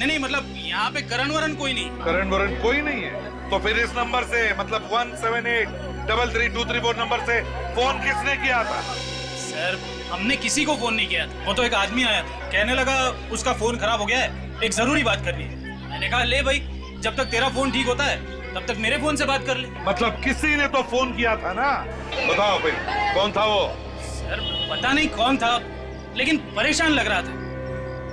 नहीं मतलब यहाँ पे करण वरण कोई नहीं। करण वरण कोई नहीं है तो फिर इस नंबर से मतलब 178332334 नंबर से फोन किसने किया था? सर हमने किसी को फोन नहीं किया था, वो तो एक आदमी आया था, कहने लगा उसका फोन खराब हो गया है, एक जरूरी बात करनी है। मैंने कहा ले भाई, जब तक तेरा फोन ठीक होता है तब तक मेरे फोन से बात कर ले। मतलब किसी ने तो फोन किया था ना, बताओ फिर कौन था वो? सर पता नहीं कौन था, लेकिन परेशान लग रहा था।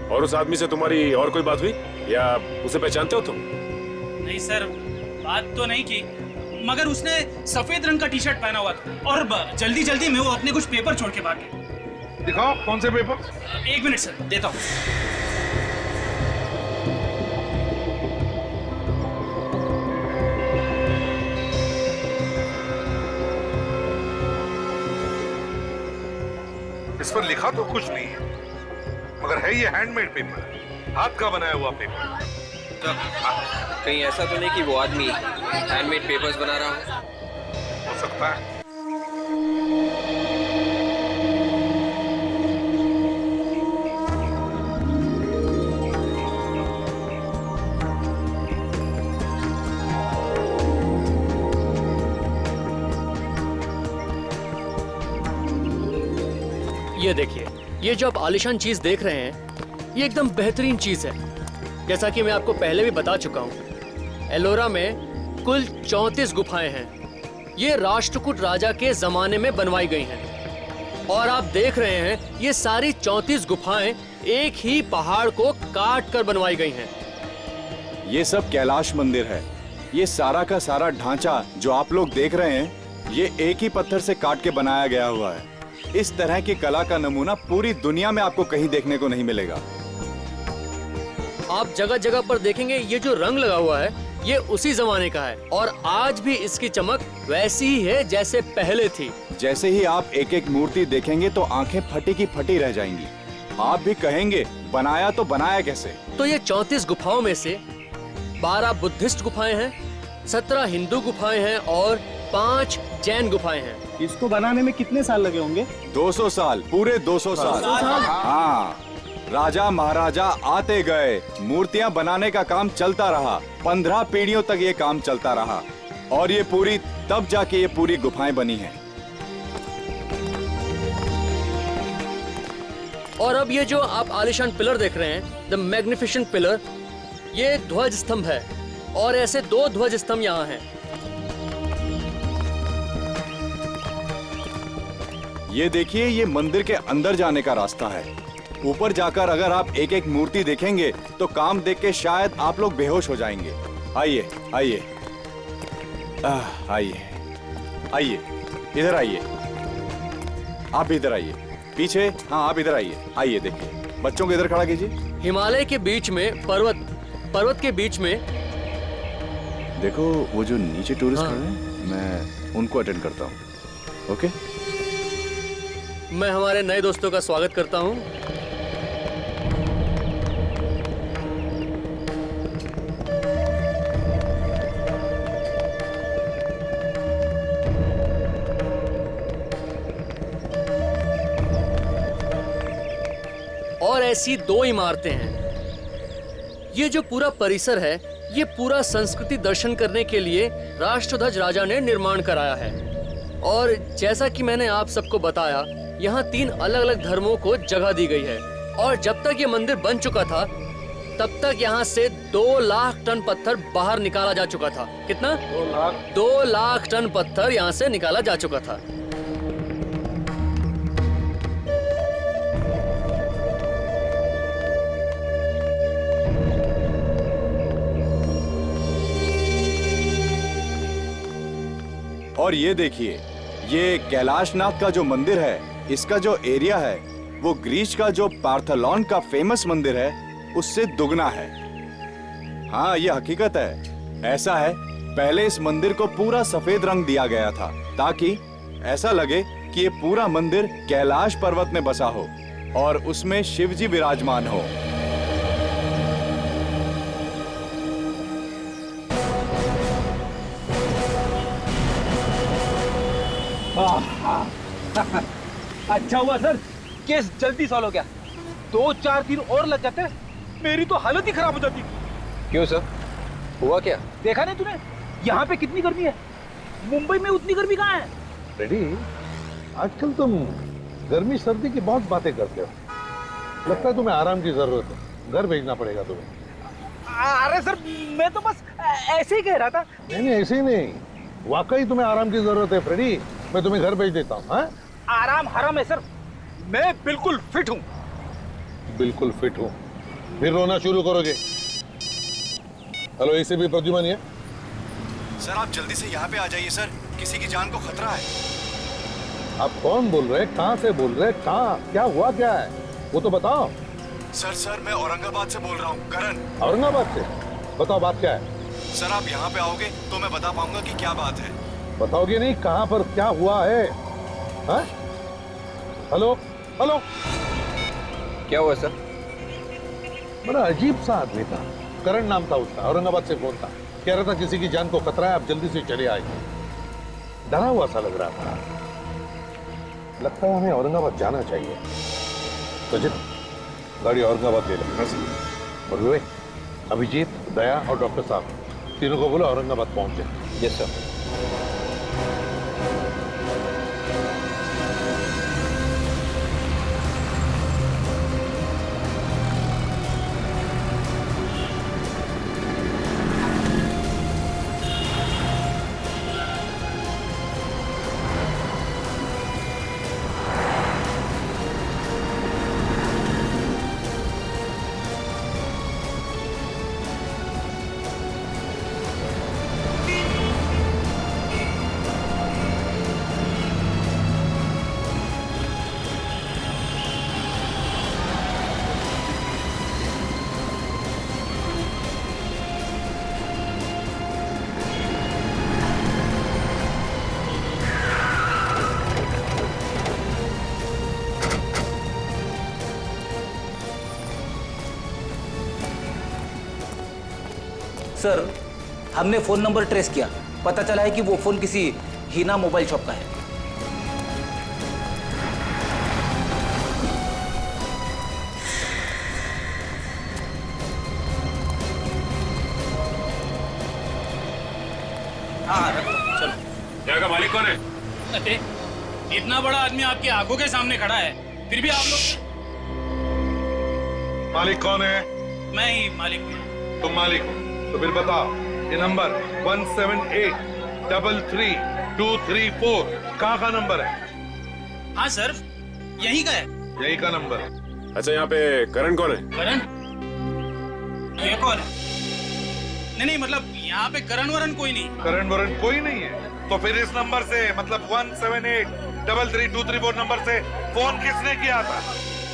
और उस आदमी से तुम्हारी और कोई बात हुई या उसे पहचानते हो तुम? नहीं सर, बात तो नहीं की, मगर उसने सफेद रंग का टी शर्ट पहना हुआ था और जल्दी जल्दी में वो अपने कुछ पेपर छोड़ के भाग गया। दिखाओ कौन से पेपर? 1 मिनट सर, देता हूँ। इस पर लिखा तो कुछ नहीं है, मगर है ये हैंडमेड पेपर, हाथ का बनाया हुआ पेपर। कहीं ऐसा तो नहीं कि वो आदमी हैंडमेड पेपर्स बना रहा हो? हो सकता है। ये देखिए, ये जो आप आलिशान चीज देख रहे हैं, ये एकदम बेहतरीन चीज है। जैसा कि मैं आपको पहले भी बता चुका हूँ, एलोरा में कुल 34 गुफाएं हैं। ये राष्ट्रकूट राजा के जमाने में बनवाई गई हैं। और आप देख रहे हैं, ये सारी 34 गुफाएं एक ही पहाड़ को काट कर बनवाई गई हैं। ये सब कैलाश मंदिर है। ये सारा का सारा ढांचा जो आप लोग देख रहे हैं, ये एक ही पत्थर से काट के बनाया गया हुआ है। इस तरह की कला का नमूना पूरी दुनिया में आपको कहीं देखने को नहीं मिलेगा। आप जगह जगह पर देखेंगे, ये जो रंग लगा हुआ है, ये उसी जमाने का है और आज भी इसकी चमक वैसी ही है जैसे पहले थी। जैसे ही आप एक एक मूर्ति देखेंगे तो आंखें फटी की फटी रह जाएंगी। आप भी कहेंगे बनाया तो बनाया कैसे? तो ये 34 गुफाओं में से 12 बुद्धिस्ट गुफाएं हैं, 17 हिंदू गुफाएं हैं और 5 जैन गुफाएं हैं। इसको बनाने में कितने साल लगे होंगे? 200 साल, पूरे 200 साल। हाँ, राजा महाराजा आते गए, मूर्तियां बनाने का काम चलता रहा। 15 पीढ़ियों तक ये काम चलता रहा और ये पूरी तब जाके ये पूरी गुफाएं बनी हैं। और अब ये जो आप आलिशान पिलर देख रहे हैं, द मैग्निफिसेंट पिलर, ये ध्वज स्तंभ है और ऐसे 2 ध्वज स्तंभ यहाँ हैं। ये देखिए, ये मंदिर के अंदर जाने का रास्ता है। ऊपर जाकर अगर आप एक एक मूर्ति देखेंगे तो काम देख के शायद आप लोग बेहोश हो जाएंगे। आइए आइए आइए आइए, इधर आइए, आप इधर आइए, पीछे, हाँ आप इधर आइए। आइए देखिए, बच्चों को इधर खड़ा कीजिए। हिमालय के बीच में पर्वत के बीच में देखो वो जो नीचे टूरिस्ट हाँ। खड़े हैं, मैं उनको अटेंड करता हूँ। ओके, मैं हमारे नए दोस्तों का स्वागत करता हूँ। और ऐसी 2 इमारतें हैं। ये जो पूरा परिसर है, ये पूरा संस्कृति दर्शन करने के लिए राष्ट्रध्वज राजा ने निर्माण कराया है। और जैसा कि मैंने आप सबको बताया, यहाँ 3 अलग अलग धर्मों को जगह दी गई है। और जब तक ये मंदिर बन चुका था, तब तक यहाँ से 2 लाख टन पत्थर बाहर निकाला जा चुका था। कितना? 2 लाख टन पत्थर यहाँ से निकाला जा चुका था। और ये देखिए, ये कैलाशनाथ का जो मंदिर है, इसका जो एरिया है वो ग्रीस का जो पार्थेनॉन का फेमस मंदिर है उससे दुगना है। हाँ, ये हकीकत है। ऐसा है, पहले इस मंदिर को पूरा सफेद रंग दिया गया था ताकि ऐसा लगे कि ये पूरा मंदिर कैलाश पर्वत में बसा हो और उसमें शिव जी विराजमान हो। अच्छा हुआ सर, केस जल्दी सॉल्व हो गया। 2-4 दिन और लग जाते मेरी तो हालत ही खराब हो जाती। क्यों सर, हुआ क्या? देखा नहीं तूने यहाँ पे कितनी गर्मी है? मुंबई में उतनी गर्मी कहाँ है? रेडी, आजकल तुम गर्मी सर्दी की बहुत बातें करते हो। लगता है तुम्हें आराम की जरूरत है, घर भेजना पड़ेगा तुम्हें। अरे सर, मैं तो बस ऐसे ही कह रहा था। नहीं, ऐसे ही नहीं, वाकई तुम्हें आराम की जरूरत है फ्रेडी। मैं तुम्हें घर भेज देता हूँ। हाँ, आराम हराम है सर, मैं बिल्कुल फिट हूँ। बिल्कुल फिट हूँ, फिर रोना शुरू करोगे? हेलो, ऐसे भी प्रद्युमन है? सर आप जल्दी से यहाँ पे आ जाइए सर, किसी की जान को खतरा है। आप कौन बोल रहे हैं, कहाँ से बोल रहे हैं, कहाँ, क्या हुआ, क्या है वो तो बताओ। सर मैं औरंगाबाद से बोल रहा हूँ, करण। औरंगाबाद से? बताओ बात क्या है। सर आप यहाँ पे आओगे तो मैं बता पाऊंगा कि क्या बात है। बताओगे नहीं, कहाँ पर क्या हुआ है? हाँ? हेलो हेलो, क्या हुआ सर? बड़ा अजीब सा आदमी था, करण नाम था उसका, औरंगाबाद से फोन था, कह रहा था किसी की जान को खतरा है, आप जल्दी से चले आए। डरा हुआ सा लग रहा था। लगता है हमें औरंगाबाद जाना चाहिए। सचिन, गाड़ी औरंगाबाद ले लो। और विवेक, अभिजीत, दया और डॉक्टर साहब तीनों को बोलो औरंगाबाद पहुंच जाए। Yes sir. सर, हमने फोन नंबर ट्रेस किया, पता चला है कि वो फोन किसी हीना मोबाइल शॉप का है। हाँ रखो, चलो। यहाँ का मालिक कौन है? अरे इतना बड़ा आदमी आपकी आंखों के सामने खड़ा है, फिर भी आप लोग। मालिक कौन है? मैं ही मालिक हूँ। तुम मालिक हो तो फिर बताओ, ये नंबर 178333234 कहाँ का नंबर है? हाँ सर, यही का है। यही का नंबर। अच्छा यहाँ पे करण कौन है? करण? ये कौन है? नहीं मतलब यहाँ पे करण वरण कोई नहीं। करण वरण कोई नहीं है, तो फिर इस नंबर से मतलब 178333234 नंबर से फोन किसने किया था?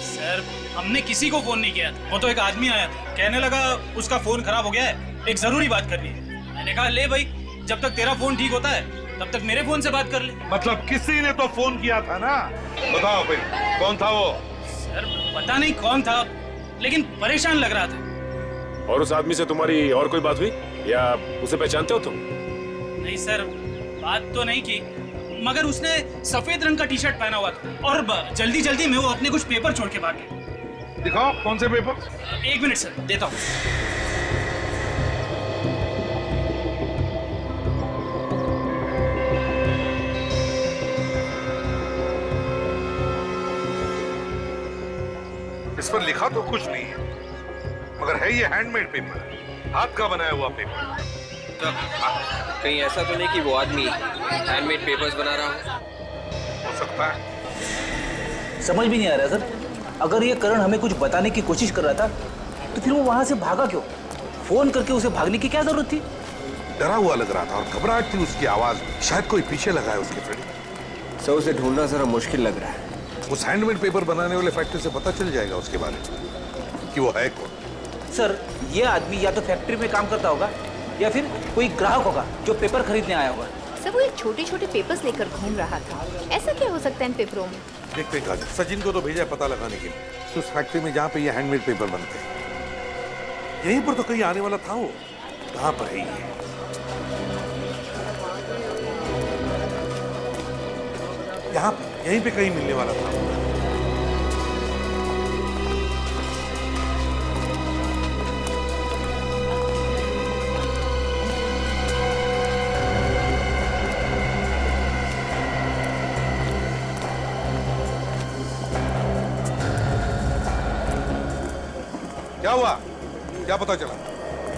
सर हमने किसी को फोन नहीं किया था, वो तो एक आदमी आया था, कहने लगा उसका फोन खराब हो गया है, एक जरूरी बात करनी है। मैंने कहा ले भाई, जब तक तेरा फोन ठीक होता है तब तक मेरे फोन से बात कर ले। मतलब किसी ने तो फोन किया था ना, बताओ फिर कौन था वो? सर पता नहीं कौन था, लेकिन परेशान लग रहा था। और उस आदमी से तुम्हारी और कोई बात हुई या उसे पहचानते हो तुम? नहीं सर, बात तो नहीं की, मगर उसने सफेद रंग का टी शर्ट पहना हुआ था और जल्दी जल्दी में वो अपने कुछ पेपर छोड़ के भाग गया। दिखाओ कौन से पेपर। एक मिनट सर, देता हूँ। इस पर लिखा तो कुछ नहीं है, मगर है ये हैंडमेड पेपर, हाथ का बनाया हुआ पेपर। कहीं ऐसा तो नहीं कि वो आदमी हैंडमेड पेपर्स बना रहा हो? हो सकता है। समझ भी नहीं आ रहा सर, अगर ये करण हमें कुछ बताने की कोशिश कर रहा था तो फिर वो वहां से भागा क्यों? फोन करके उसे भागने की क्या जरूरत थी? डरा हुआ लग रहा था और घबराहट थी उसकी आवाज में, शायद कोई पीछे लगा है उसके। फ्रेंड, सर उसे ढूंढना जरा मुश्किल लग रहा है। उस हैंडमेड पेपर बनाने वाले फैक्ट्री से पता चल जाएगा उसके बारे में कि वो है कौन। सर ये आदमी या तो फैक्ट्री में काम करता होगा या फिर कोई ग्राहक होगा जो पेपर खरीदने आया होगा। सब वो एक छोटे छोटे पेपर्स लेकर घूम रहा था। ऐसा क्या हो सकता है इन पेपरों में? देखते हैं काजल, सचिन को तो भेजा है पता लगाने के लिए तो उस फैक्ट्री में जहाँ पे ये हैंडमेड पेपर बनते हैं, यहीं पर तो कहीं आने वाला था वो। कहाँ पर है ये? यहाँ पे, यहीं पे कहीं मिलने वाला था। क्या हुआ? क्या पता चला?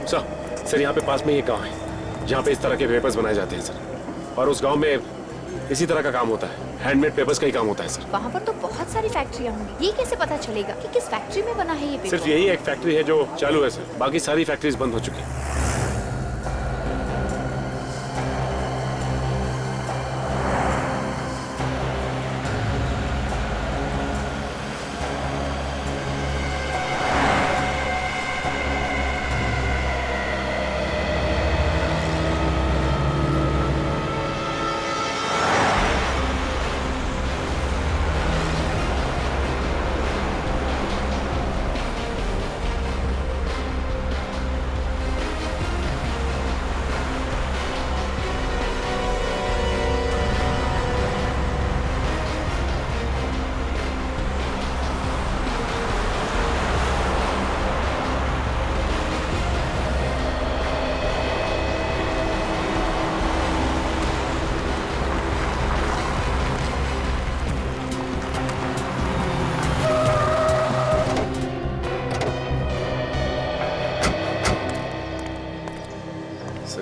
सर यहाँ पे पास में ये गांव है जहाँ पे इस तरह के पेपर्स बनाए जाते हैं सर, और उस गांव में इसी तरह का काम होता है, हैंडमेड पेपर्स का ही काम होता है सर। वहाँ पर तो बहुत सारी फैक्ट्रियाँ होंगी, ये कैसे पता चलेगा कि किस फैक्ट्री में बना है ये पेपर? सिर्फ यही एक फैक्ट्री है जो चालू है सर, बाकी सारी फैक्ट्रीज बंद हो चुकी हैं।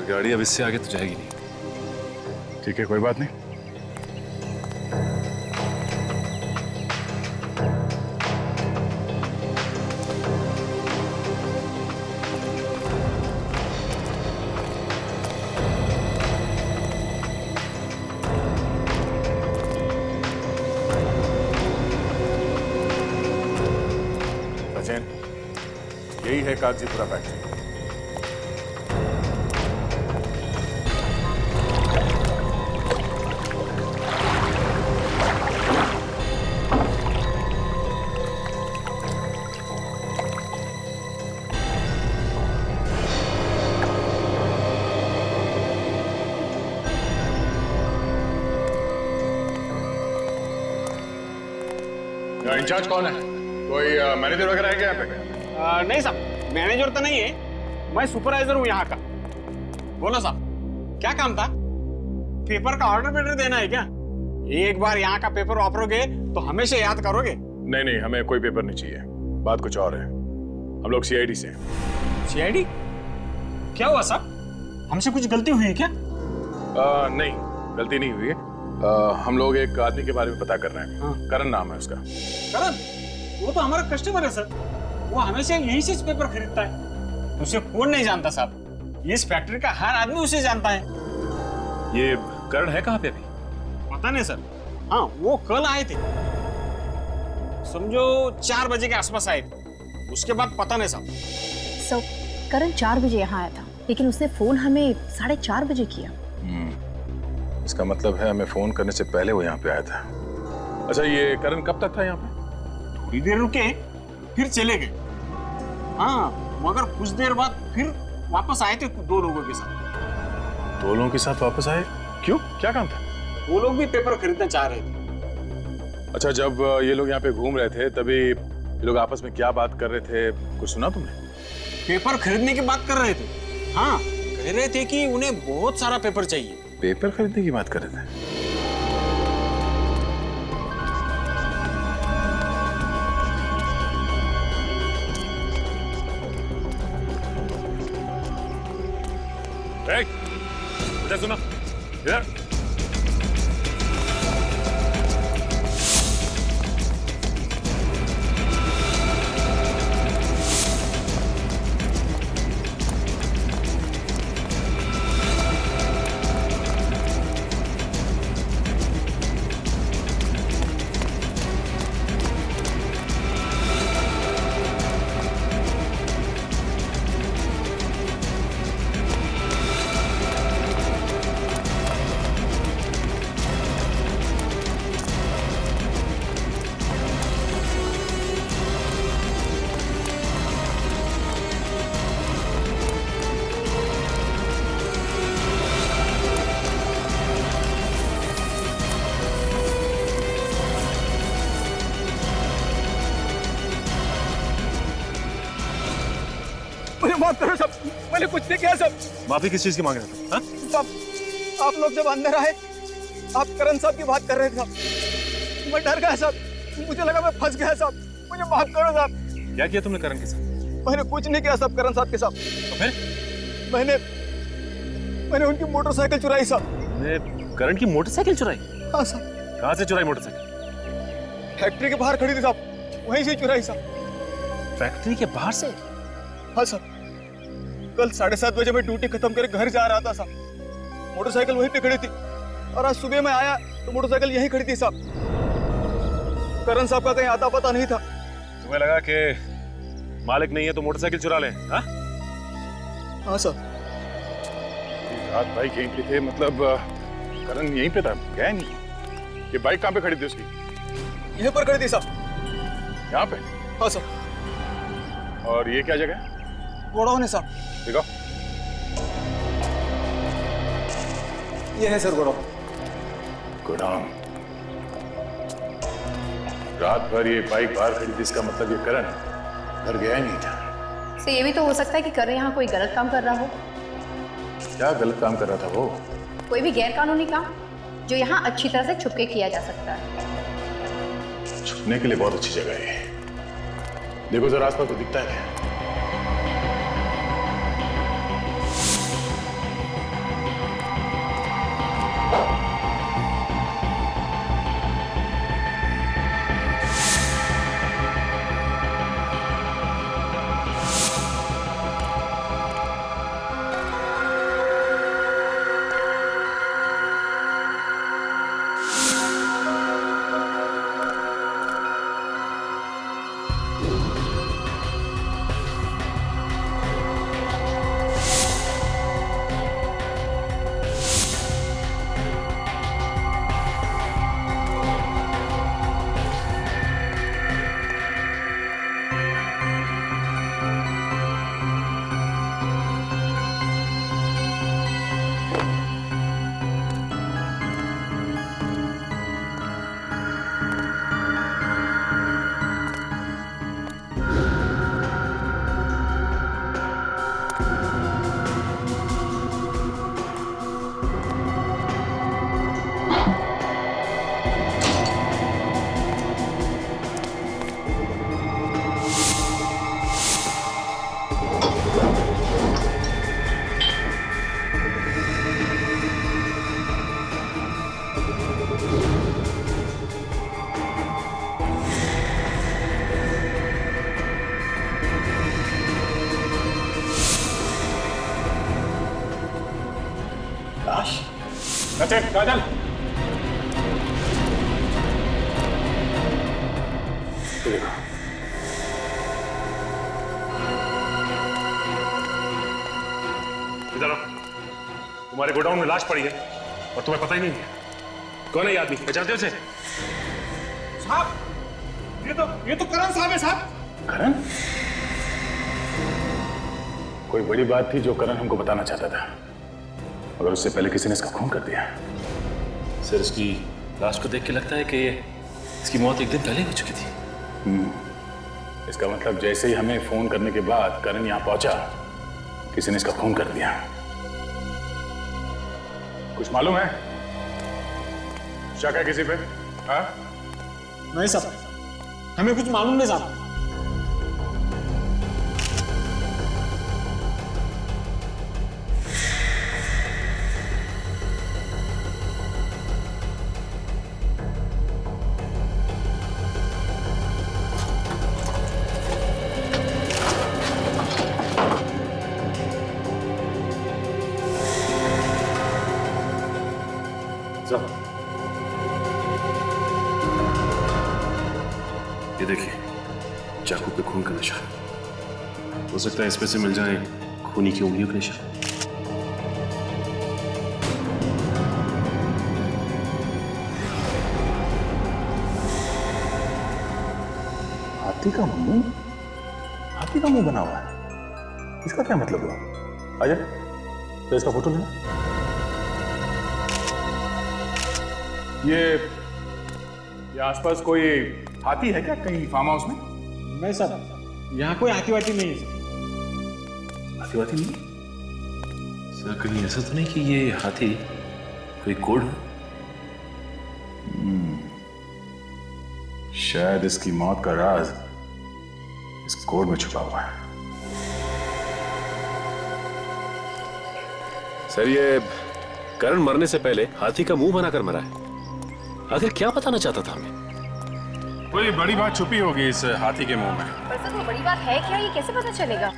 गाड़ी अब इससे आगे तो जाएगी नहीं। ठीक है, कोई बात नहीं। सचिन, यही है कागजीपुरा फैक्ट्री। इंचार्ज कौन है? कोई मैनेजर वगैरह है क्या यहाँ पे? नहीं साहब, मैनेजर तो नहीं है, मैं सुपरवाइजर हूँ यहाँ का। बोलो साहब, क्या काम था? पेपर का ऑर्डर देना है क्या? एक बार यहाँ का पेपर वापरोगे तो हमेशा याद करोगे। नहीं नहीं, हमें कोई पेपर नहीं चाहिए, बात कुछ और है। हम लोग सीआईडी से हैं। सीआईडी? क्या हुआ साहब, हमसे कुछ गलती हुई है क्या? नहीं, गलती नहीं हुई है। हम लोग एक आदमी के बारे में पता कर रहे हैं। हाँ। करण नाम है उसका। करण? वो तो हमारा कस्टमर है सर, वो हमेशा यहीं से पेपर खरीदता है। उसे कौन नहीं जानता साहब, इस फैक्ट्री का हर आदमी उसे जानता है। ये करण है कहाँ पे अभी? पता नहीं सर। हाँ, वो कल आए थे, समझो 4 बजे के आसपास आए थे, उसके बाद पता नहीं साहब। सो करण 4 बजे यहाँ आया था, लेकिन उसने फोन हमें 4:30 बजे किया। इसका मतलब है हमें फोन करने से पहले वो यहाँ पे आया था। अच्छा, ये करण कब तक था यहाँ पे? थोड़ी देर रुके, फिर चले गए। हाँ, मगर कुछ देर बाद फिर वापस आए थे 2 लोगों के साथ। 2 लोगों के साथ वापस आए? क्यों, क्या काम था? वो लोग भी पेपर खरीदना चाह रहे थे। अच्छा, जब ये लोग यहाँ पे घूम रहे थे तभी ये लोग आपस में क्या बात कर रहे थे, कुछ सुना तुमने? पेपर खरीदने की बात कर रहे थे। हाँ, कह रहे थे कि उन्हें बहुत सारा पेपर चाहिए। पेपर खरीदने की बात कर रहे थे? इधर सुनो, इधर। माफ करो सब, मैंने कुछ नहीं किया सब। माफी किस चीज की मांग रहे थे? हाँ? सब, आप लोग जब अंदर आए, आप करण साहब की बात कर रहे थे साहब। मैं डर गया साहब, मुझे लगा मैं फंस गया साहब, मुझे माफ करो साहब। क्या किया तुमने करण के साथ? मैंने कुछ नहीं किया साहब करण साहब के साथ। तो फिर मैंने उनकी मोटरसाइकिल चुराई साहब। तुमने करण की मोटरसाइकिल चुराई? हाँ साहब। कहाँ से चुराई मोटरसाइकिल? फैक्ट्री के बाहर खड़ी थी साहब, वहीं से चुराई साहब। फैक्ट्री के बाहर से? हाँ साहब, कल 7:30 बजे मैं ड्यूटी खत्म करके घर जा रहा था साहब। मोटरसाइकिल वहीं पे खड़ी थी और आज सुबह मैं आया तो मोटरसाइकिल यहीं खड़ी थी साहब। करण साहब का कहीं आता पता नहीं था। तुम्हें लगा कि मालिक नहीं है तो मोटरसाइकिल चुरा लें? हाँ? हाँ सर। रात भाई यहीं पे थे, मतलब करण यहीं पे था, गया नहीं? ये बाइक कहाँ पे खड़ी थी उसकी? यहीं पर खड़ी थी साहब। यहाँ पे? हाँ सर। और ये क्या जगह है? गोडाउन है साहब। देखो, ये है सर गोडाउन। गोडाउन। रात भर ये बाइक बाहर खड़ी थी, इसका मतलब ये करण घर गया ही नहीं था। तो ये भी तो हो सकता है कि करण यहाँ कोई गलत काम कर रहा हो। क्या गलत काम कर रहा था वो? कोई भी गैर कानूनी काम जो यहाँ अच्छी तरह से छुप के किया जा सकता है। छुपने के लिए बहुत अच्छी जगह है। देखो जरा आसपास को दिखता है क्या? काजल, देखो इधर आओ। तुम्हारे गोडाउन में लाश पड़ी है और तुम्हें पता ही नहीं है कौन है ये आदमी? पहचानते हो उसे? साहब, ये तो करण साहब है साहब। करण? कोई बड़ी बात थी जो करण हमको बताना चाहता था, मगर उससे पहले किसी ने इसका खून कर दिया। सर, इसकी लाश को देख के लगता है कि इसकी मौत एक दिन पहले हो चुकी थी। इसका मतलब जैसे ही हमें फोन करने के बाद करण यहाँ पहुंचा, किसी ने इसका खून कर दिया। कुछ मालूम है? शक है किसी पे? हाँ? नहीं साहब, हमें कुछ मालूम नहीं साहब। ये देखिए, चाकू पे खून का निशान। हो सकता है इसमें से मिल जाए खूनी की उंगलियों के निशान। हाथी का मुंह? हाथी का मुंह बना हुआ है, इसका क्या मतलब हुआ? आजा, तो इसका फोटो लेना। ये आसपास कोई हाथी है क्या कहीं फार्म हाउस में? नहीं साहब, यहाँ कोई हाथी वाथी नहीं है। हाथी वाथी नहीं? सर, कहीं ऐसा तो नहीं कि ये हाथी कोई कोड हो? शायद इसकी मौत का राज इस कोड में छुपा हुआ है। सर ये करण मरने से पहले हाथी का मुंह बनाकर मरा है। आखिर क्या बताना चाहता था हमें? कोई बड़ी बात छुपी होगी इस हाथी के मुंह में। पर सर वो बड़ी बात है क्या, ये कैसे पता चलेगा?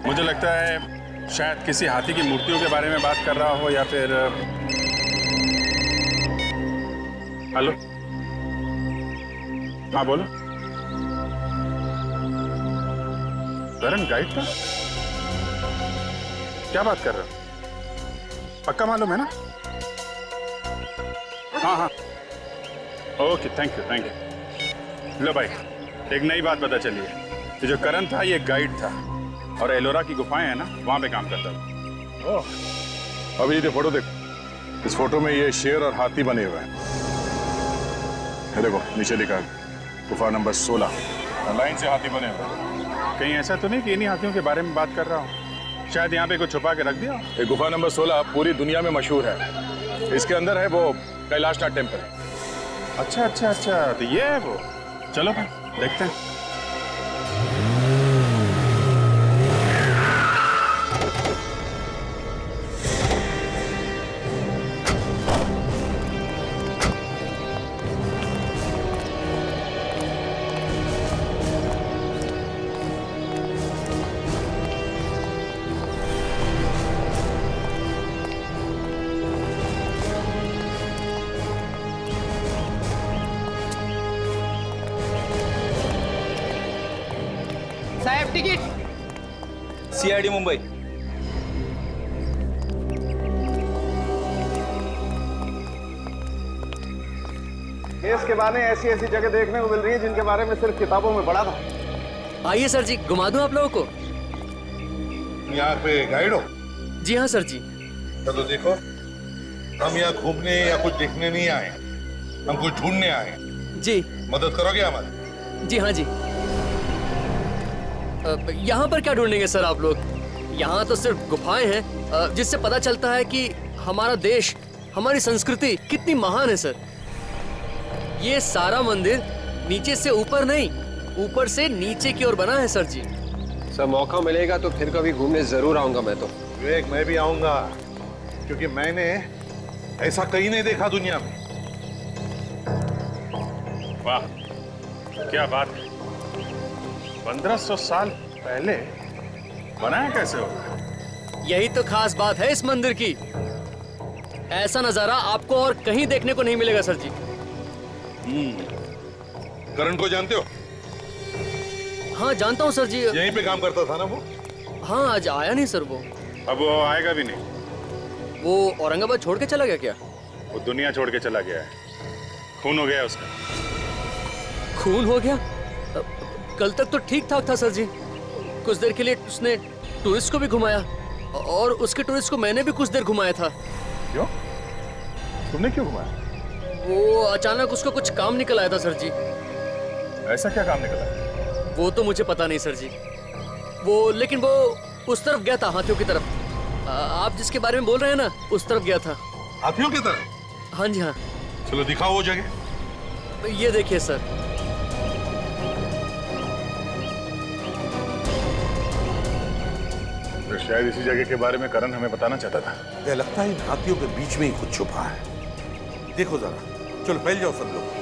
मुझे लगता है शायद किसी हाथी की मूर्तियों के बारे में बात कर रहा हो या फिर हेलो, हाँ बोलो। करण गाइड का क्या बात कर रहे हो? पक्का मालूम है ना? हाँ हाँ, ओके, थैंक यू। लो भाई, एक नई बात पता चली है। ये जो करण था ये गाइड था और एलोरा की गुफाएं है ना, वहां पे काम करता था। ओह, अभी ये फोटो देखो। इस फोटो में ये शेर और हाथी बने हुए हैं। ये देखो नीचे लिखा है गुफा नंबर 16, लाइन से हाथी बने हुए हैं। कहीं ऐसा तो नहीं कि इन्हीं हाथियों के बारे में बात कर रहा हूँ? शायद यहाँ पे कुछ छुपा के रख दिया। ये गुफा नंबर 16 पूरी दुनिया में मशहूर है। इसके अंदर है वो कैलाशनाथ टेम्पल। अच्छा अच्छा अच्छा, तो ये है वो। चलो भाई देखते हैं। साहेब टिकट। CID मुंबई। केस के बारे ऐसी ऐसी जगह देखने को मिल रही है जिनके बारे में सिर्फ किताबों में पढ़ा था। आइए सर जी, घुमा दूं आप लोगों को। यहाँ पे गाइड हो? जी हाँ सर जी। चलो देखो, हम यहाँ घूमने या कुछ देखने नहीं आए, हम कुछ ढूंढने आए। जी। मदद करोगे हमारी? जी हाँ जी। यहाँ पर क्या ढूंढेंगे सर आप लोग? यहाँ तो सिर्फ गुफाएं हैं जिससे पता चलता है कि हमारा देश, हमारी संस्कृति कितनी महान है सर। ये सारा मंदिर नीचे से ऊपर नहीं, ऊपर से नीचे की ओर बना है सर जी। सर मौका मिलेगा तो फिर कभी घूमने जरूर आऊंगा मैं तो। विवेक, मैं भी आऊंगा, क्योंकि मैंने ऐसा कहीं नहीं देखा दुनिया में। वाह, क्या बात है। 1500 साल पहले बनाया कैसे होगा? यही तो खास बात है इस मंदिर की। ऐसा नजारा आपको और कहीं देखने को नहीं मिलेगा सर जी। करण को जानते हो? हाँ जानता हूँ सर जी। यहीं पे काम करता था ना वो? हाँ, आज आया नहीं सर वो। अब वो आएगा भी नहीं। वो औरंगाबाद छोड़ के चला गया क्या? वो दुनिया छोड़ के चला गया है। खून हो गया उसका। खून हो गया? कल तक तो ठीक ठाक था सर जी। कुछ देर के लिए उसने टूरिस्ट को भी घुमाया और उसके टूरिस्ट को मैंने भी कुछ देर घुमाया था। क्यों? तुमने क्यों घुमाया? वो अचानक उसको कुछ काम निकल आया था सर जी। ऐसा क्या काम निकला? वो तो मुझे पता नहीं सर जी। लेकिन वो उस तरफ गया था, हाथियों की तरफ। आप जिसके बारे में बोल रहे हैं ना, उस तरफ गया था। हाथियों की तरफ? हाँ जी हाँ। चलो दिखाओ वो जगह। ये देखिए सर। तो शायद इसी जगह के बारे में करण हमें बताना चाहता था। मुझे लगता है इन हाथियों के बीच में ही कुछ छुपा है। देखो जरा, चलो फैल जाओ सब लोग।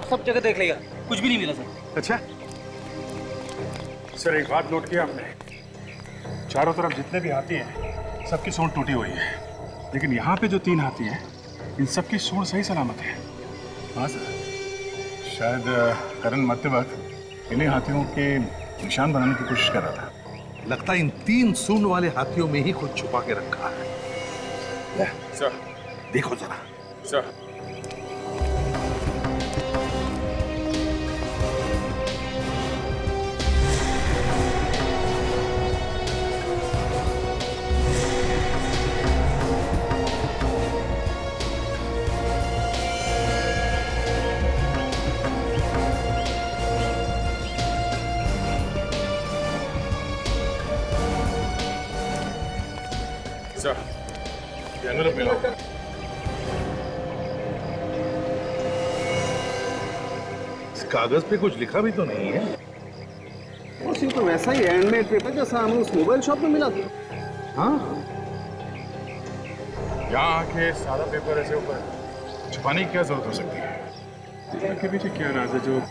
सब जगह देख लिया, कुछ भी नहीं मिला सर। अच्छा सर, एक बात नोट किया आपने, चारों तरफ जितने भी हाथी हैं सबकी सूंड टूटी हुई है, लेकिन यहाँ पे जो 3 हाथी हैं इन सबकी सूंड सही सलामत है। हाँ सर, शायद करण मरते वक्त इन्हीं हाथियों के निशान बनाने की कोशिश कर रहा था। लगता है इन 3 सूंड वाले हाथियों में ही कुछ छुपा के रखा है। सर देखो जरा। सर ये एनवेलप मिला होगा। इस कागज पे कुछ लिखा भी तो नहीं है। बस ये तो वैसा ही हैंडमेड पेपर जैसा हमें उस मोबाइल शॉप में मिला था। हाँ, यहाँ आके सादा पेपर ऐसे ऊपर छुपाने की क्या जरूरत हो सकती है? इसके पीछे क्या राज है जो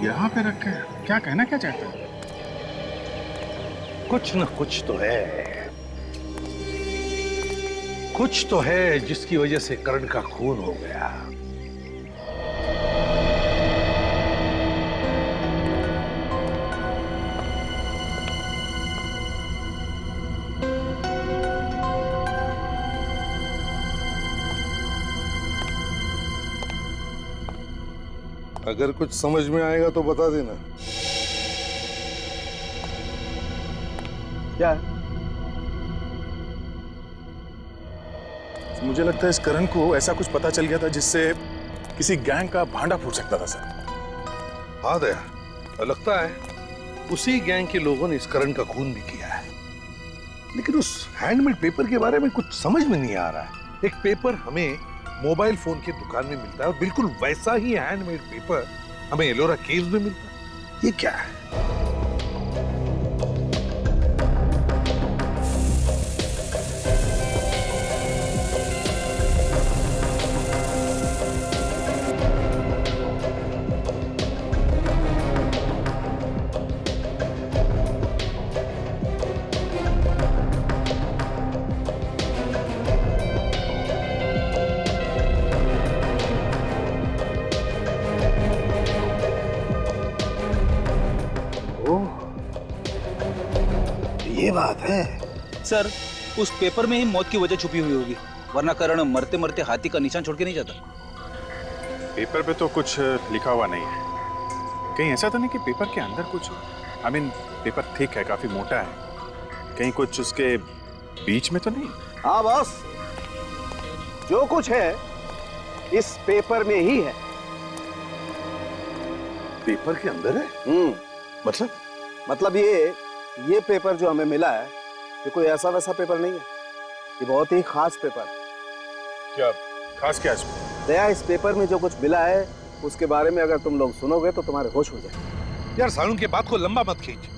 यहाँ पे रखे? क्या कहना क्या चाहते हैं? कुछ न कुछ तो है, कुछ तो है जिसकी वजह से करण का खून हो गया। अगर कुछ समझ में आएगा तो बता देना। क्या है? मुझे लगता है इस करण को ऐसा कुछ पता चल गया था जिससे किसी गैंग का भांडा फूट सकता था सर। हाँ दया, लगता है उसी गैंग के लोगों ने इस करण का खून भी किया है। लेकिन उस हैंडमेड पेपर के बारे में कुछ समझ में नहीं आ रहा है। एक पेपर हमें मोबाइल फोन की दुकान में मिलता है और बिल्कुल वैसा ही हैंडमेड पेपर हमें एलोरा केव्स में मिलता है। ये क्या है? ये बात है सर, उस पेपर में ही मौत की वजह छुपी हुई होगी, वरना करण मरते मरते हाथी का निशान छोड़ के नहीं जाता। पेपर पे तो कुछ लिखा हुआ नहीं है। कहीं ऐसा तो नहीं कि पेपर के अंदर कुछ, आई मीन पेपर थिक है, काफी मोटा है, कहीं कुछ उसके बीच में तो नहीं? हाँ बॉस, जो कुछ है इस पेपर में ही है। पेपर के अंदर है? मतलब ये पेपर जो हमें मिला है ये कोई ऐसा वैसा पेपर नहीं है, ये बहुत ही खास पेपर है। क्या खास? क्या इसमें? दया, इस पेपर में जो कुछ मिला है उसके बारे में अगर तुम लोग सुनोगे तो तुम्हारे होश हो जाए। यार सालू के बात को लंबा मत खींच,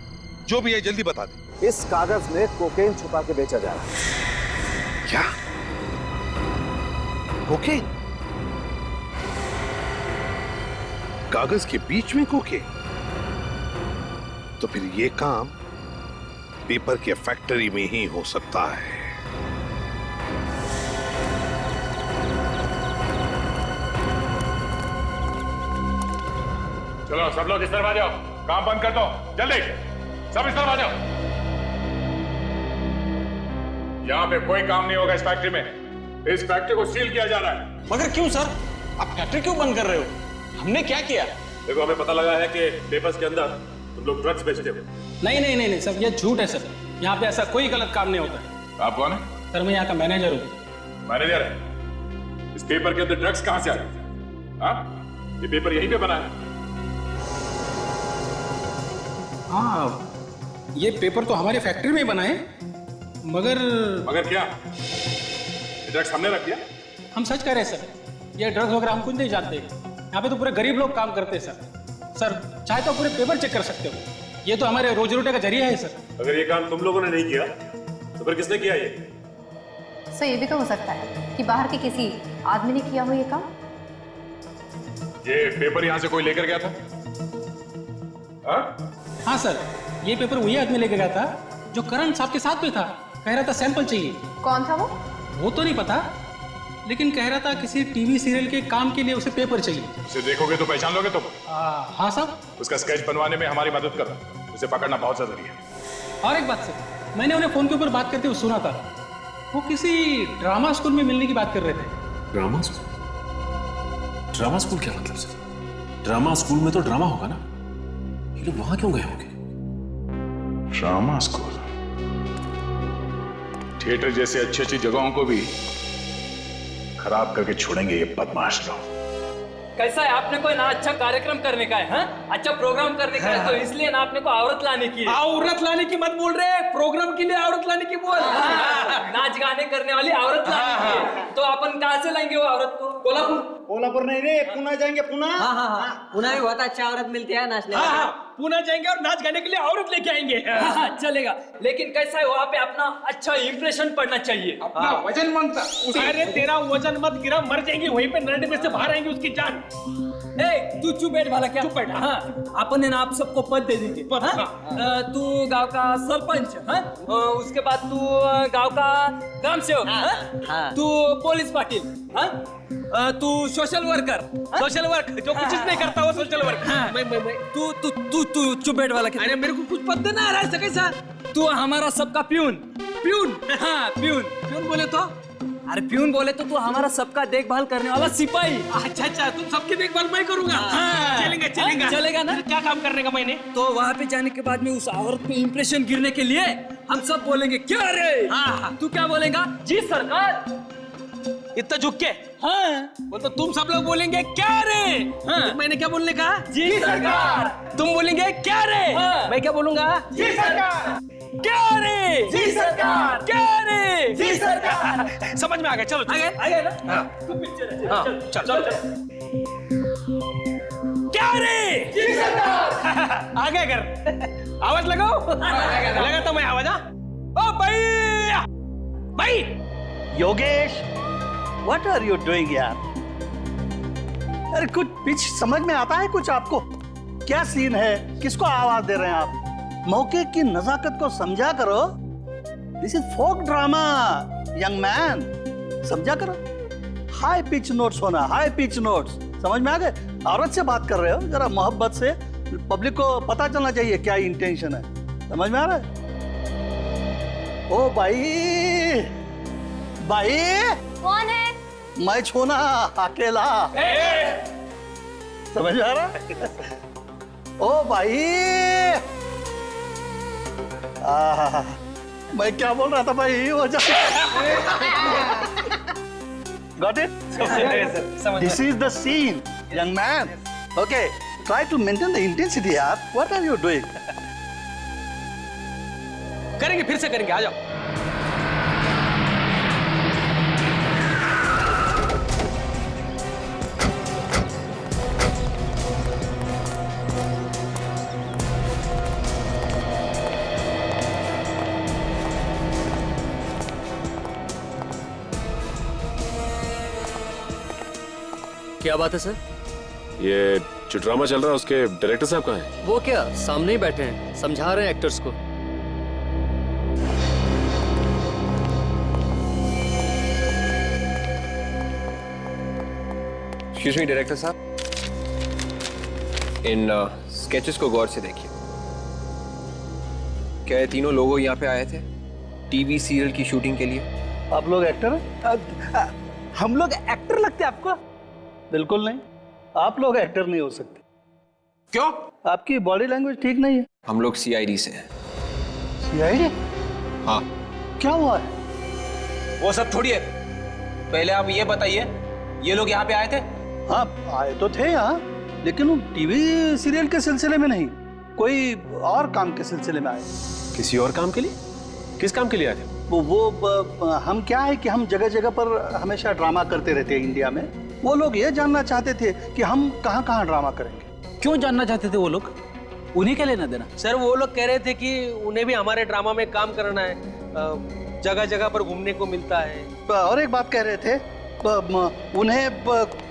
जो भी है जल्दी बता दे। इस कागज में कोकेन छुपा के बेचा जा रहा है। क्या? कोकेन? कागज के बीच में कोकेन? तो फिर ये काम पेपर के फैक्ट्री में ही हो सकता है। चलो सब लोग इस तरफ आ जाओ, काम बंद कर दो, जल्दी सब इस तरफ आ जाओ। यहाँ पे कोई काम नहीं होगा इस फैक्ट्री में। इस फैक्ट्री को सील किया जा रहा है। मगर क्यों सर? आप फैक्ट्री क्यों बंद कर रहे हो? हमने क्या किया? देखो, हमें पता लगा है कि पेपर्स के अंदर तुम लोग ड्रग्स बेचते हो। नहीं सर, ये झूठ है सर। यहाँ पे ऐसा कोई गलत काम नहीं होता है। आप कौन है? सर मैं यहाँ का मैनेजर हूँ। मैनेजर है? इस पेपर के अंदर ड्रग्स कहाँ से आ गए? हाँ, ये पेपर यहीं पे बना है। हाँ, ये पेपर तो हमारी फैक्ट्री में बना है, मगर क्या? ये ड्रग्स हमने रख दिया? हम सच कह रहे हैं सर, ये ड्रग्स वगैरह हम कुछ नहीं जानते। यहाँ पे तो पूरे गरीब लोग काम करते हैं सर। चाहे तो पूरे पेपर चेक कर सकते हो, ये तो हमारे रोजी रोटी का जरिया है सर। अगर ये काम तुम लोगों ने नहीं किया तो फिर किसने किया ये? सर ये भी तो हो सकता है कि बाहर के किसी आदमी ने किया हो ये काम। ये पेपर यहां से कोई लेकर गया था? हाँ सर, ये पेपर वही आदमी लेके गया था जो करण साहब के साथ में था। कह रहा था सैंपल चाहिए। कौन था वो तो नहीं पता, लेकिन कह रहा था किसी टीवी सीरियल के काम के लिए उसे पेपर चाहिए। उसे देखोगे तो पहचान लोगे तुम? हाँ साहब। उसका स्केच बनवाने में हमारी मदद करना, उसे पकड़ना बहुत जरूरी है। और एक बात सर, मैंने उन्हें फोन के ऊपर बात करते हुए सुना था, वो किसी ड्रामा स्कूल में मिलने की बात कर रहे थे। Drama school? ड्रामा स्कूल क्या मतलब सर? ड्रामा स्कूल में तो ड्रामा होगा ना, ये लोग वहां क्यों गए होंगे? ड्रामा स्कूल, थिएटर जैसे अच्छी अच्छी जगहों को भी खराब करके छोड़ेंगे ये बदमाश लोग। कैसा है, आपने कोई ना अच्छा कार्यक्रम करने का है, हाँ? अच्छा प्रोग्राम करने का है, तो इसलिए ना आपने को औरत लाने की है। औरत लाने की मत बोल रहे, प्रोग्राम के लिए औरत लाने की बोल। नाच गाने करने वाली औरत लाने की है। तो अपन कहाँ से लाएंगे वो औरत को? कोल्हापुर नहीं रे, पुणे जाएंगे। पुणे? पुणे में बहुत अच्छा औरत मिलती है नाचने। पुणे जाएंगे और नाच गाने के लिए औरत लेके आएंगे। चलेगा, लेकिन कैसा है वहाँ पे अपना अच्छा इंप्रेशन पड़ना चाहिए। अपना वजन मांगता। अरे तेरा वजन मत गिरा, मर जाएंगे वहीं पे, नरडे में से बाहर आएंगे उसकी जान। तू चुप बैठ वाला क्या? चुप बैठ। हाँ, अपन है ना आप सबको पद दे देंगे। तू गांव का सरपंच, हाँ? उसके बाद तू गांव का ग्राम सेवक, तू पुलिस पाटिल, हाँ? तू सोशल वर्कर। सोशल वर्क जो कुछ नहीं करता वो सोशल वर्क। मैं तू तू तू तू चुप बैठ वाला क्या? अरे मेरे को कुछ पद देना आ रहा है कैसा? तू हमारा सबका प्यून। प्यून? हाँ प्यून। प्यून बोले तो? अरे प्यून बोले तो तू हमारा सबका देखभाल करने वाला सिपाही। अच्छा, तुम सबकी देखभाल मैं करूंगा। चलेगा ना? क्या काम करने का मैंने? तो वहाँ पे जाने के बाद में उस औरत पे इंप्रेशन गिरने के लिए हम सब बोलेंगे क्या रे? तू क्या बोलेगा? जी सरकार। इतना झुक के? हाँ। वो तो तुम सब लोग बोलेंगे क्या रे? हाँ। मैंने क्या बोलने का? जी सरकार। तुम बोलेंगे क्या रे? हाँ। मैं क्या बोलूंगा? जी सरकार। क्या रे? जी सरकार। क्या रे? जी सरकार। समझ में आ गया। चलो आगे ना? हाँ। चल। क्या रे? जी सरकार। आगे कर, आवाज लगाओ। लगा तो मैं आवाज। ओ भाई Yogesh, what are you doing यार? अरे कुछ पिच समझ में आता है कुछ आपको? क्या सीन है, किसको आवाज दे रहे हैं आप? मौके की नजाकत को समझा करो। This is folk drama young man, समझा करो। हाई पिच नोट्स होना, हाई पिच नोट्स, समझ में आ गए? औरत से बात कर रहे हो, जरा मोहब्बत से, पब्लिक को पता चलना चाहिए क्या इंटेंशन है। समझ में आ रहा है? ओ भाई कौन है? मैं छोना अकेला। समझ में आ रहा? ओ भाई, मैं क्या बोल रहा था भाई? वो got it? This is the scene young man. Okay, try to maintain the intensity यार। What are you doing? करेंगे, फिर से करेंगे, आ जाओ। क्या बात है सर? ये जो ड्रामा चल रहा है उसके डायरेक्टर साहब कहाँ हैं? वो क्या सामने ही बैठे हैं, समझा रहे हैं एक्टर्स को। एक्सक्यूज मी डायरेक्टर साहब, इन स्केचेस को गौर से देखिए। क्या ये तीनों लोग यहाँ पे आए थे टीवी सीरियल की शूटिंग के लिए? आप लोग एक्टर हैं? हम लोग एक्टर लगते हैं आपको? बिल्कुल नहीं, आप लोग एक्टर नहीं हो सकते। क्यों? आपकी बॉडी लैंग्वेज ठीक नहीं है। हम लोग सीआईडी से हैं। सीआईडी? हाँ। क्या हुआ है? वो सब छोड़िए, पहले आप ये बताइए, ये लोग यहाँ पे आए थे? हाँ, आए तो थे यहाँ, लेकिन वो टीवी सीरियल के सिलसिले में नहीं, कोई और काम के सिलसिले में आए। किसी और काम के लिए? किस काम के लिए आए थे? हम क्या है कि हम जगह जगह पर हमेशा ड्रामा करते रहते हैं इंडिया में। वो लोग ये जानना चाहते थे कि हम कहाँ कहाँ ड्रामा करेंगे। क्यों जानना चाहते थे वो लोग? उन्हें क्या लेना देना? सर वो लोग कह रहे थे कि उन्हें भी हमारे ड्रामा में काम करना है, जगह जगह पर घूमने को मिलता है। और एक बात कह रहे थे, उन्हें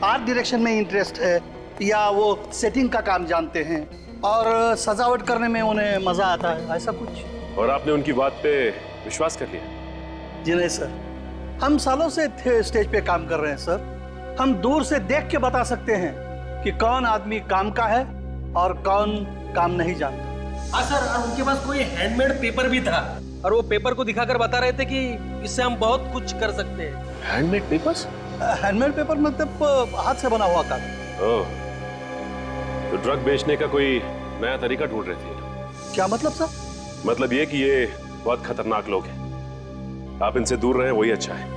आर्ट डायरेक्शन में इंटरेस्ट है, या वो सेटिंग का काम जानते हैं और सजावट करने में उन्हें मजा आता है, ऐसा कुछ। और आपने उनकी बात पे विश्वास कर लिया? जी नहीं सर, हम सालों से स्टेज पे काम कर रहे हैं सर। हम दूर से देख के बता सकते हैं कि कौन आदमी काम का है और कौन काम नहीं जानता। हाँ सर, और उनके पास कोई हैंडमेड पेपर भी था और वो पेपर को दिखाकर बता रहे थे कि इससे हम बहुत कुछ कर सकते हैं। Handmade papers? हैंडमेड पेपर मतलब हाथ से बना हुआ कागज। ओह, तो ड्रग बेचने का कोई नया तरीका ढूंढ रहे थे? क्या मतलब सर? मतलब ये कि ये बहुत खतरनाक लोग हैं, आप इनसे दूर रहें वही अच्छा है।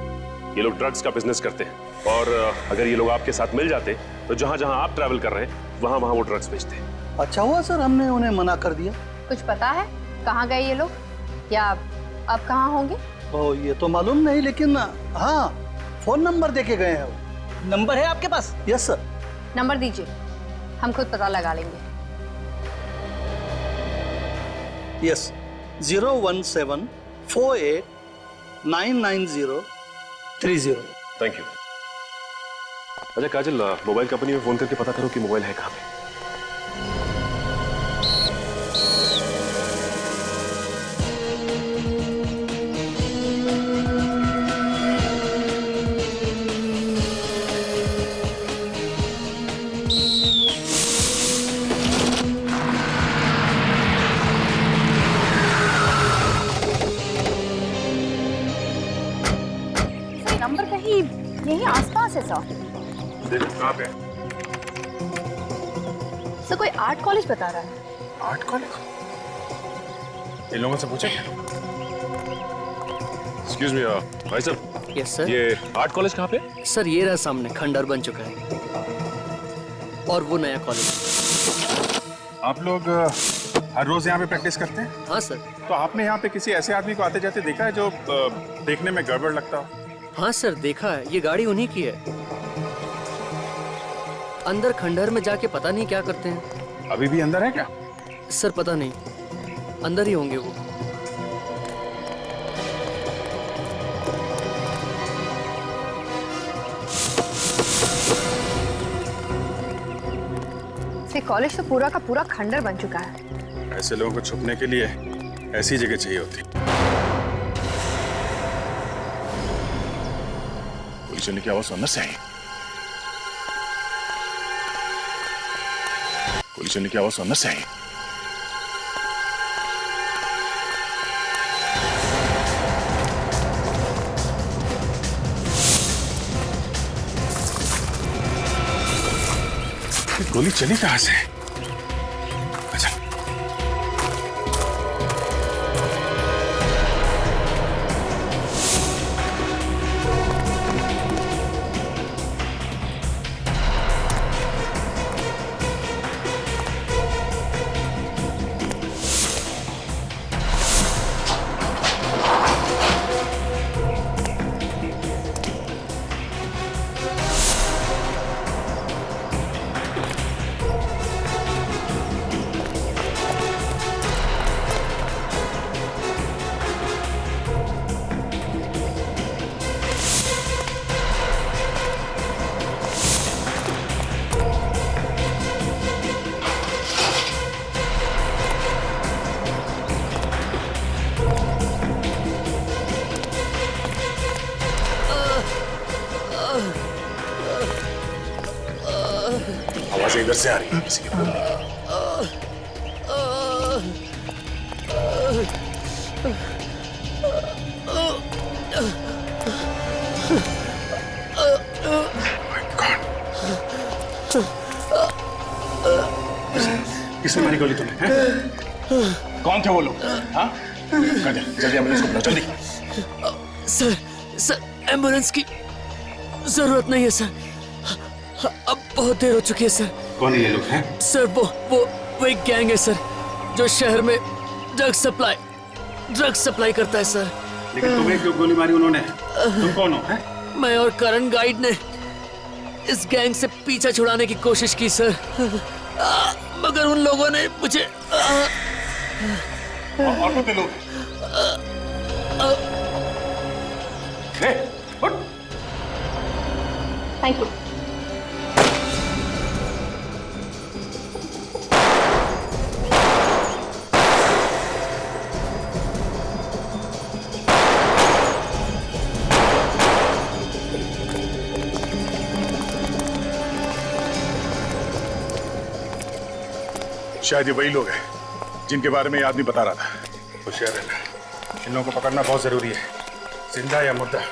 ये लोग ड्रग्स का बिजनेस करते हैं और अगर ये लोग आपके साथ मिल जाते तो जहां जहां आप ट्रैवल कर रहे हैं वहां वहां वो ड्रग्स बेचते हैं। अच्छा हुआ सर हमने उन्हें मना कर दिया। कुछ पता है कहाँ गए ये लोग या अब कहाँ होंगे? ओ ये तो मालूम नहीं, लेकिन हाँ फोन नंबर देके गए हैं वो। नंबर है आपके पास? Yes sir. नंबर दीजिए, हम खुद पता लगा लेंगे। यस, 01748999030। Thank you. अच्छा काजल, मोबाइल कंपनी में फोन करके पता करो कि मोबाइल है कहाँ पे। नंबर कहीं यहीं आसपास है सर। देखो कहाँ पे? सर कोई आर्ट कॉलेज बता रहा है। Art college? इन लोगों से पूछे क्या? एक्सक्यूज मी भाई साहब। Yes sir. ये आर्ट कॉलेज कहाँ पे? सर ये रहा सामने, खंडर बन चुका है और वो नया कॉलेज। आप लोग हर रोज यहाँ पे प्रैक्टिस करते हैं? हाँ सर। तो आपने यहाँ पे किसी ऐसे आदमी को आते जाते देखा है जो देखने में गड़बड़ लगता हो? हाँ सर देखा है, ये गाड़ी उन्हीं की है। अंदर खंडहर में जाके पता नहीं क्या करते हैं। अभी भी अंदर है क्या? सर पता नहीं, अंदर ही होंगे वो। कॉलेज तो पूरा का पूरा खंडर बन चुका है। ऐसे लोगों को छुपने के लिए ऐसी जगह चाहिए होती। पुलिस वाले की आवाज सुनना चाहिए। पुलिस वाले की आवाज सुनना चाहिए। गोली चली कहां से? अच्छा आवाज इधर से आ रही है किसी की बोलने की। किसने मारी गोली तुम्हें? कौन थे वो लोग? हाँ? जल्दी एम्बुलेंस को बुलाओ जल्दी। सर एम्बुलेंस की जरूरत नहीं है सर, अब बहुत देर हो चुकी है सर। कौन है ये लोग हैं? सर वो एक गैंग है सर जो शहर में ड्रग सप्लाई करता है सर। लेकिन तुम्हें क्यों गोली मारी उन्होंने? तुम कौन हो? मैं और करण गाइड ने इस गैंग से पीछा छुड़ाने की कोशिश की सर, मगर उन लोगों ने मुझे ऑटो पे लोग थैंक यू। शायद ये वही लोग हैं जिनके बारे में ये आदमी बता रहा था। होशियार रहना, इन लोगों को पकड़ना बहुत जरूरी है, जिंदा या मुर्दा।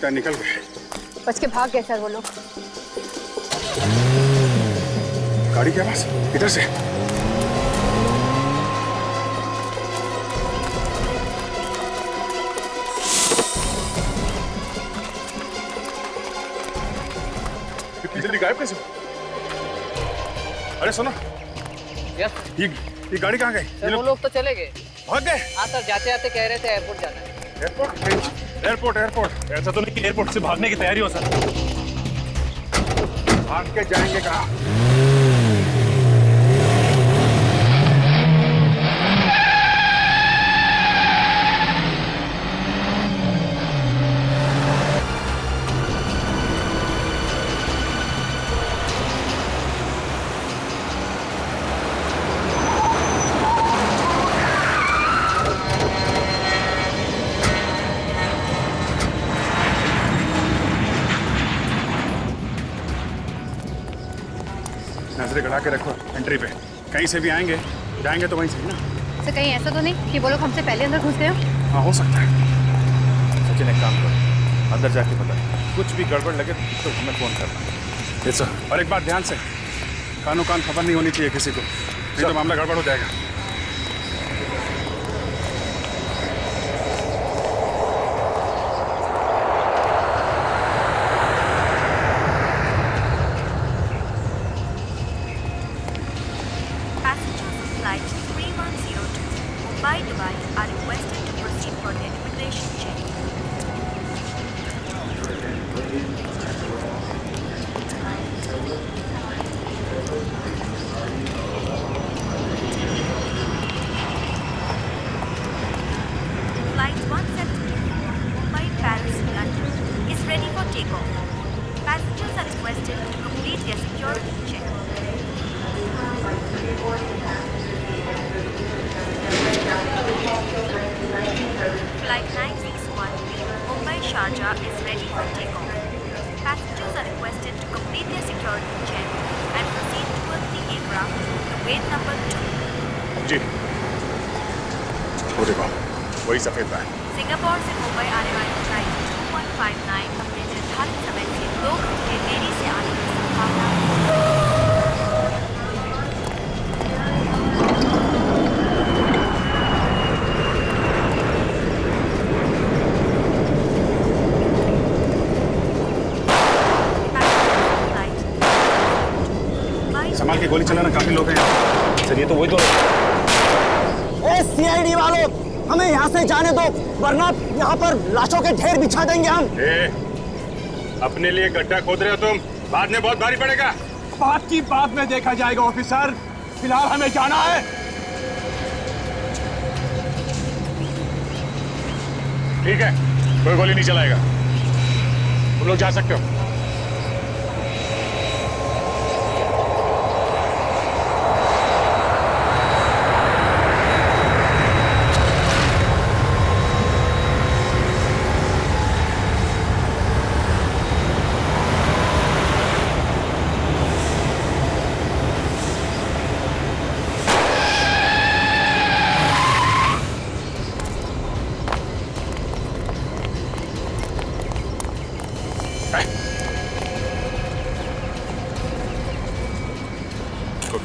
निकल गए। बच के भाग गए सर वो लोग। गाड़ी के पास इधर से। इतनी जल्दी गायब कैसे? अरे सुनो, ये गाड़ी कहाँ गई? सर वो लोग तो चले गए। भाग गए? हाँ सर, जाते जाते कह रहे थे एयरपोर्ट जाना है। एयरपोर्ट? एयरपोर्ट। ऐसा तो नहीं कि एयरपोर्ट से भागने की तैयारी हो सर। भाग के जाएंगे कहाँ? नजरें गड़ा के रखो एंट्री पे, कहीं से भी आएंगे जाएंगे तो वहीं से ना। सर कहीं ऐसा तो नहीं कि वो लोग हमसे पहले अंदर घुस गए हो? हाँ हो सकता है। सचिन एक काम करो, अंदर जाके पता कुछ भी गड़बड़ लगे तो हमें फोन करना। Yes sir. और एक बात ध्यान से, कानों कान खबर नहीं होनी चाहिए किसी को, नहीं तो मामला गड़बड़ हो जाएगा। जी वो देखो, वही सफेद है। सिंगापुर से मुंबई आने वाली फ्लाइट 2159 अपने निर्धारित समय से 2 घंटे देरी से आने की संभावना है। संभाल के गोली चलाना, काफी लोग हैं। सर ये तो वही तो। सीआईडी वालों, हमें यहाँ से जाने दो वरना यहाँ पर लाशों के ढेर बिछा देंगे हम। अपने लिए गड्ढा खोद रहे हो तुम, बाद में बहुत भारी पड़ेगा। बात की बात में देखा जाएगा ऑफिसर, फिलहाल हमें जाना है। ठीक है, कोई गोली नहीं चलाएगा, तुम लोग जा सकते हो।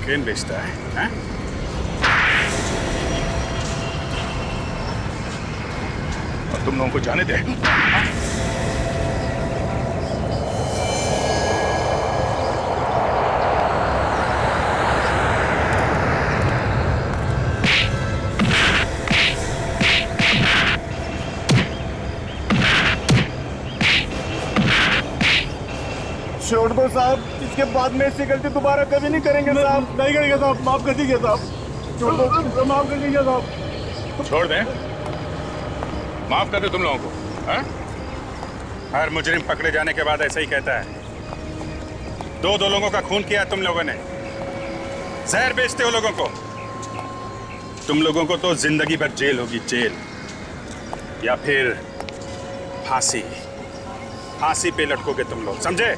कोकेन बेचता है, हैं? और तुम लोगों को जाने दे। छोड़ दो साहब, इसके बाद में ऐसी गलती दोबारा कभी नहीं करेंगे साहब। नहीं करेंगे साहब, माफ कर दीजिए साहब। छोड़ दो, माफ कर दीजिए साहब। छोड़ दें? माफ कर दो तुम लोगों को, हैं? हर मुजरिम पकड़े जाने के बाद ऐसा ही कहता है। दो लोगों का खून किया तुम लोगों ने, जहर बेचते हो लोगों को। तुम लोगों को तो जिंदगी भर जेल होगी, जेल, या फिर फांसी। फांसी पे लटकोगे तुम लोग, समझे?